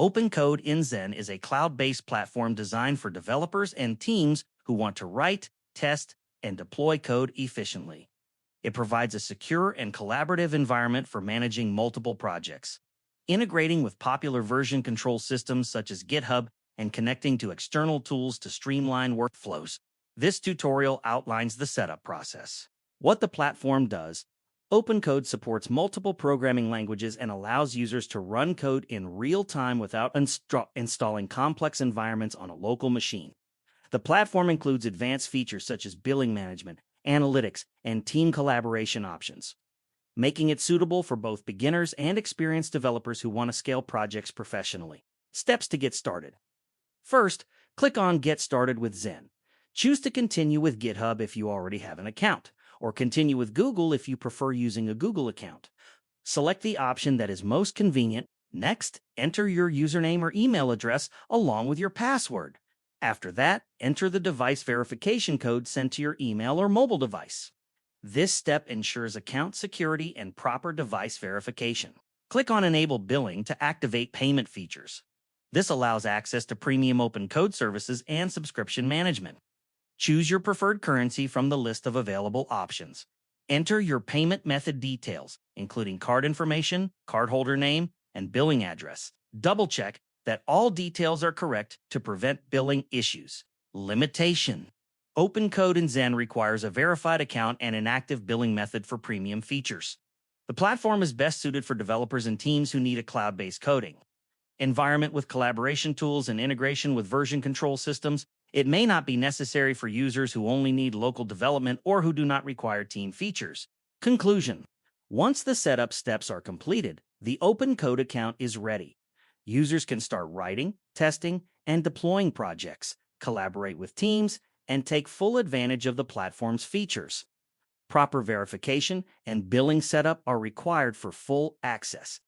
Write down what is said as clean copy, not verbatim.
OpenCode Zen is a cloud-based platform designed for developers and teams who want to write, test, and deploy code efficiently. It provides a secure and collaborative environment for managing multiple projects, integrating with popular version control systems such as GitHub and connecting to external tools to streamline workflows. This tutorial outlines the setup process. What the platform does: OpenCode supports multiple programming languages and allows users to run code in real time without installing complex environments on a local machine. The platform includes advanced features such as billing management, analytics, and team collaboration options, making it suitable for both beginners and experienced developers who want to scale projects professionally. Steps to get started. First, click on Get Started with Zen. Choose to continue with GitHub if you already have an account, or continue with Google if you prefer using a Google account. Select the option that is most convenient. Next, enter your username or email address along with your password. After that, enter the device verification code sent to your email or mobile device. This step ensures account security and proper device verification. Click on Enable Billing to activate payment features. This allows access to premium open code services and subscription management. Choose your preferred currency from the list of available options. Enter your payment method details, including card information, cardholder name, and billing address. Double-check that all details are correct to prevent billing issues. Limitation. OpenCode Zen requires a verified account and an active billing method for premium features. The platform is best suited for developers and teams who need a cloud-based coding environment with collaboration tools and integration with version control systems. It may not be necessary for users who only need local development or who do not require team features. Conclusion. Once the setup steps are completed, the OpenCode account is ready. Users can start writing, testing, and deploying projects, collaborate with teams, and take full advantage of the platform's features. Proper verification and billing setup are required for full access.